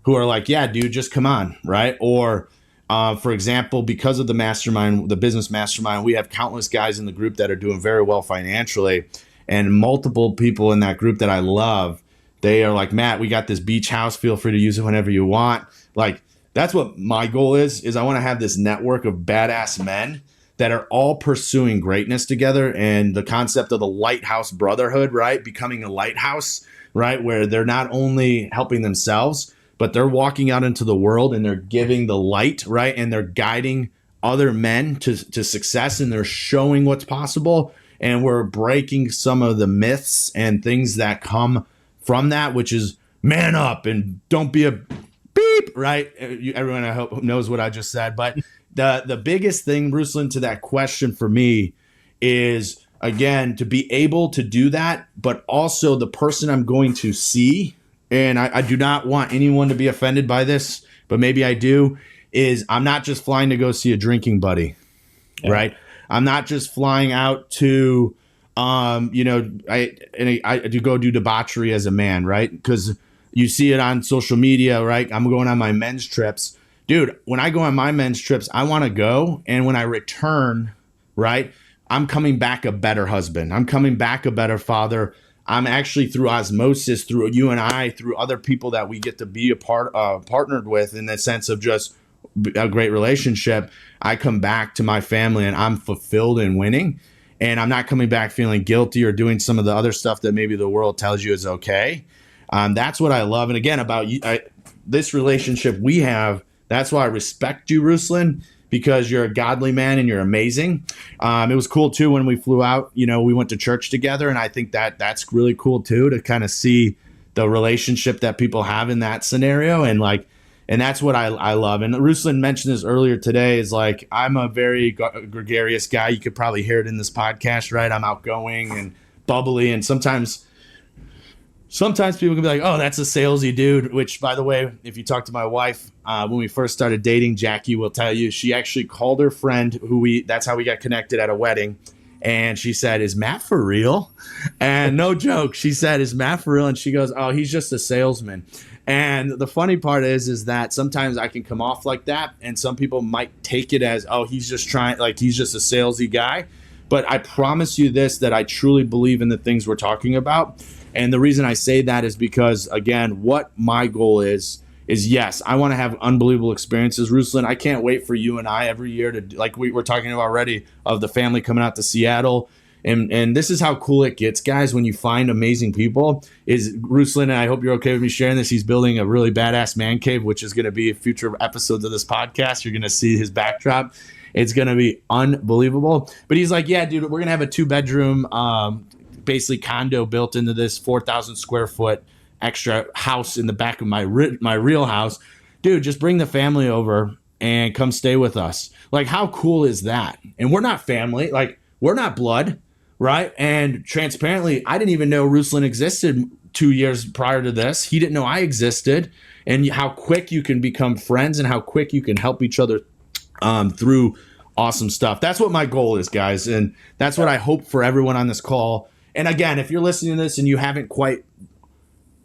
A: who are like, yeah, dude, just come on, right? Or for example, because of the mastermind, the business mastermind, we have countless guys in the group that are doing very well financially, and multiple people in that group that I love. They are like, Matt, we got this beach house. Feel free to use it whenever you want. Like, that's what my goal is I want to have this network of badass men that are all pursuing greatness together. And the concept of the Lighthouse Brotherhood, right? Becoming a lighthouse, right? Where they're not only helping themselves, but they're walking out into the world and they're giving the light, right? And they're guiding other men to success, and they're showing what's possible. And we're breaking some of the myths and things that come from that, which is man up and don't be a beep, right? Everyone I hope knows what I just said. But the biggest thing, Ruslan, to that question for me is, again, to be able to do that, but also the person I'm going to see, and I do not want anyone to be offended by this, but maybe I do, is I'm not just flying to go see a drinking buddy, right? I'm not just flying out to, I do go do debauchery as a man, right? Because you see it on social media, right? I'm going on my men's trips. Dude, when I go on my men's trips, I want to go. And when I return, right, I'm coming back a better husband. I'm coming back a better father. I'm actually, through osmosis, through you and I, through other people that we get to be partnered with in the sense of just a great relationship, I come back to my family and I'm fulfilled and winning. And I'm not coming back feeling guilty or doing some of the other stuff that maybe the world tells you is okay. That's what I love. And again, about you, this relationship we have, that's why I respect you, Ruslan, because you're a godly man and you're amazing. It was cool too when we flew out, we went to church together, and I think that's really cool too, to kind of see the relationship that people have in that scenario. And that's what I love. And Ruslan mentioned this earlier today, is like, I'm a very gregarious guy. You could probably hear it in this podcast, right? I'm outgoing and bubbly, and sometimes people can be like, oh, that's a salesy dude, which, by the way, if you talk to my wife, when we first started dating, Jackie will tell you, she actually called her friend that's how we got connected at a wedding. And she said, is Matt for real? And no joke, she said, is Matt for real? And she goes, oh, he's just a salesman. And the funny part is that sometimes I can come off like that, and some people might take it as, oh, he's just a salesy guy. But I promise you this, that I truly believe in the things we're talking about. And the reason I say that is because, again, what my goal is yes, I want to have unbelievable experiences. Ruslan, I can't wait for you and I every year to, like we were talking about already, of the family coming out to Seattle. And this is how cool it gets, guys, when you find amazing people. Is Ruslan, and I hope you're okay with me sharing this, he's building a really badass man cave, which is going to be future episodes of this podcast. You're going to see his backdrop. It's going to be unbelievable. But he's like, yeah, dude, we're going to have a 2-bedroom basically condo built into this 4,000 square foot extra house in the back of my real house. Dude, just bring the family over and come stay with us. Like, how cool is that? And we're not family, like, we're not blood, right? And transparently, I didn't even know Ruslan existed 2 years prior to this. He didn't know I existed. And how quick you can become friends and how quick you can help each other through awesome stuff. That's what my goal is, guys. And that's what I hope for everyone on this call. And again, if you're listening to this and you haven't quite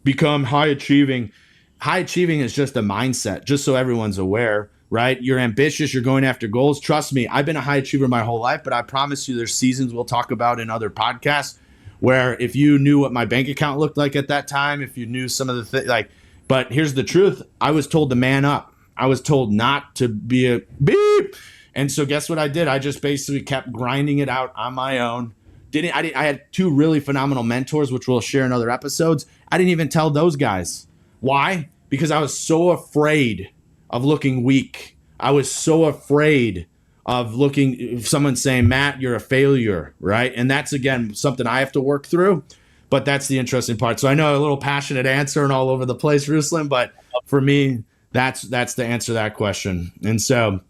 A: become high achieving is just a mindset, just so everyone's aware, right? You're ambitious, you're going after goals. Trust me, I've been a high achiever my whole life, but I promise you there's seasons we'll talk about in other podcasts where if you knew what my bank account looked like at that time, if you knew some of the things, but here's the truth. I was told to man up. I was told not to be a beep. And so guess what I did? I just basically kept grinding it out on my own. I had two really phenomenal mentors, which we'll share in other episodes. I didn't even tell those guys. Why? Because I was so afraid of looking weak. I was so afraid of looking, someone saying, Matt, you're a failure, right? And that's, again, something I have to work through. But that's the interesting part. So I know a little passionate answer and all over the place, Ruslan, but for me, that's the answer to that question. And so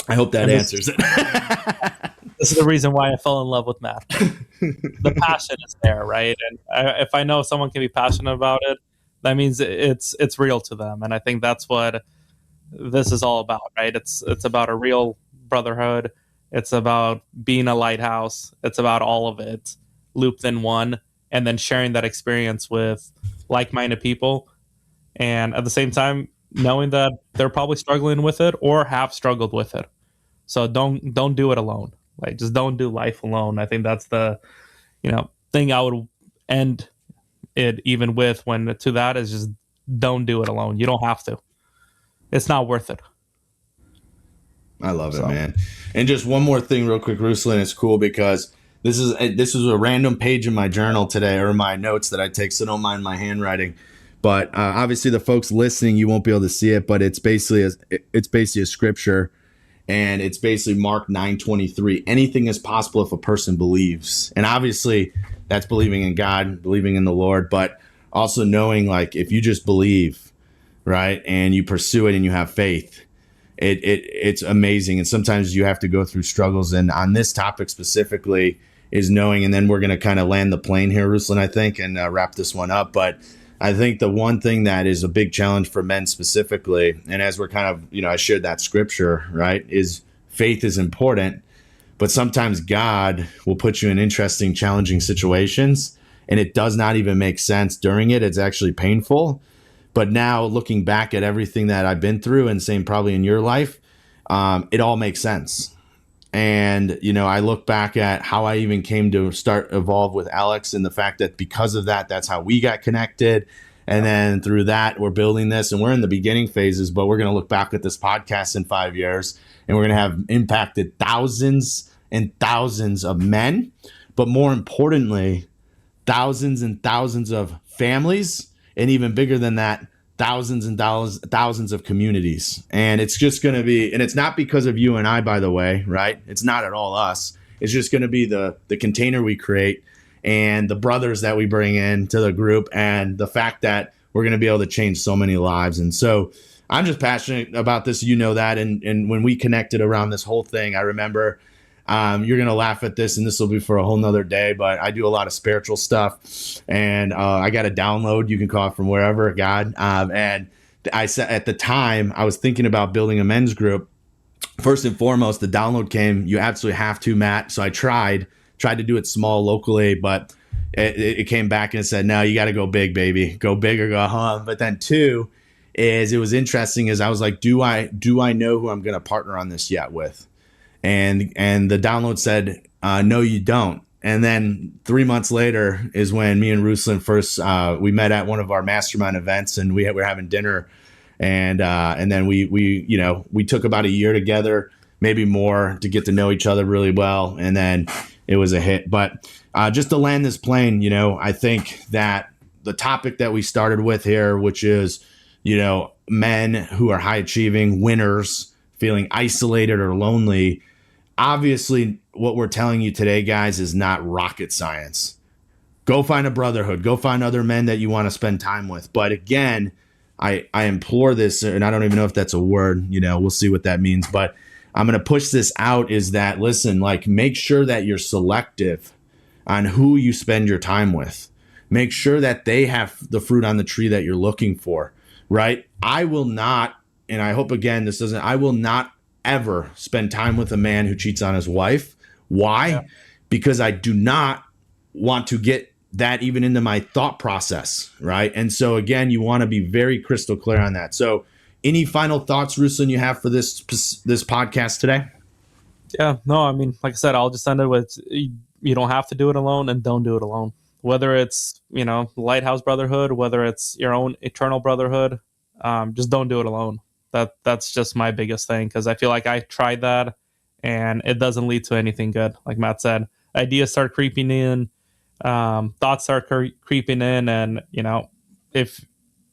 A: I hope that answers it.
B: This is the reason why I fell in love with math. The passion is there, right? And if I know someone can be passionate about it, that means it's real to them. And I think that's what this is all about, right? It's about a real brotherhood. It's about being a lighthouse. It's about all of it looped in one, and then sharing that experience with like-minded people. And at the same time, knowing that they're probably struggling with it or have struggled with it. So don't do it alone. Like, just don't do life alone. I think that's the, thing I would end it even with when to that is just don't do it alone. You don't have to. It's not worth it.
A: I love it, man. And just one more thing real quick, Ruslan. It's cool because this is a random page in my journal today, or my notes that I take, so don't mind my handwriting. But obviously the folks listening, you won't be able to see it, but it's basically a scripture. And it's basically Mark 9:23. Anything is possible if a person believes. And obviously that's believing in God, believing in the Lord, but also knowing, like, if you just believe, right, and you pursue it and you have faith, it's amazing. And sometimes you have to go through struggles. And on this topic specifically is knowing, and then we're going to kind of land the plane here, Ruslan, I think, and wrap this one up. But I think the one thing that is a big challenge for men specifically, and as we're kind of, I shared that scripture, right, is faith is important, but sometimes God will put you in interesting, challenging situations, and it does not even make sense during it. It's actually painful. But now looking back at everything that I've been through, and same probably in your life, it all makes sense. And, I look back at how I even came to start evolve with Alex, and the fact that because of that, that's how we got connected. And then through that, we're building this, and we're in the beginning phases, but we're going to look back at this podcast in 5 years, and we're going to have impacted thousands and thousands of men, but more importantly, thousands and thousands of families, and even bigger than that, thousands of communities. And it's just going to be, and it's not because of you and I, by the way, right? It's not at all us. It's just going to be the container we create and the brothers that we bring into the group, and the fact that we're going to be able to change so many lives. And so I'm just passionate about this, that. And when we connected around this whole thing, I remember, you're going to laugh at this, and this will be for a whole nother day, but I do a lot of spiritual stuff, and I got a download, you can call it from wherever, God. And I said, at the time, I was thinking about building a men's group. First and foremost, the download came, you absolutely have to, Matt. So I tried to do it small locally, but it came back and it said, no, you got to go big, baby. Go big or go home. But then two is, it was interesting, is I was like, do I know who I'm going to partner on this yet with? And the download said, no, you don't. And then 3 months later is when me and Ruslan first, we met at one of our mastermind events, and we were having dinner, and then we took about a year together, maybe more, to get to know each other really well. And then it was a hit. But just to land this plane, I think that the topic that we started with here, which is, men who are high achieving winners feeling isolated or lonely. Obviously, what we're telling you today, guys, is not rocket science. Go find a brotherhood. Go find other men that you want to spend time with. But again, I implore this, and I don't even know if that's a word. We'll see what that means. But I'm going to push this out, is that, listen, like, make sure that you're selective on who you spend your time with. Make sure that they have the fruit on the tree that you're looking for, right? I will not, and I hope, again, I will not ever spend time with a man who cheats on his wife. Why? Yeah. Because I do not want to get that even into my thought process, right? And so, again, you want to be very crystal clear on that. So any final thoughts, Ruslan, you have for this podcast today?
B: Yeah, no, I mean, like I said, I'll just end it with, you don't have to do it alone, and don't do it alone. Whether it's, Lighthouse Brotherhood, whether it's your own eternal brotherhood, just don't do it alone. That's just my biggest thing, because I feel like I tried that and it doesn't lead to anything good. Like Matt said, ideas start creeping in, thoughts start creeping in, and if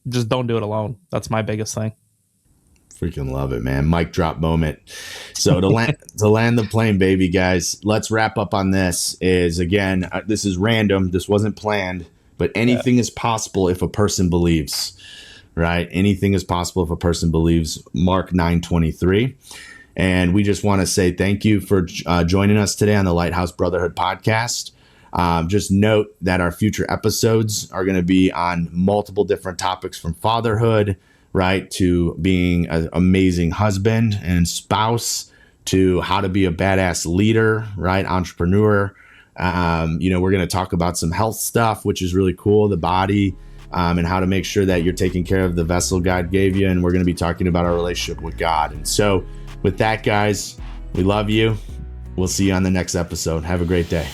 B: just don't do it alone. That's my biggest thing.
A: Freaking love it, man. Mic drop moment. So to land the plane, baby, guys, let's wrap up on this. Is again, this is random. This wasn't planned, but anything is possible if a person believes, right? Anything is possible if a person believes. Mark 9:23. And we just want to say thank you for joining us today on the Lighthouse Brotherhood podcast. Just note that our future episodes are going to be on multiple different topics, from fatherhood, right, to being an amazing husband and spouse, to how to be a badass leader, right, entrepreneur. We're going to talk about some health stuff, which is really cool, the body, and how to make sure that you're taking care of the vessel God gave you. And we're going to be talking about our relationship with God. And so with that, guys, we love you. We'll see you on the next episode. Have a great day.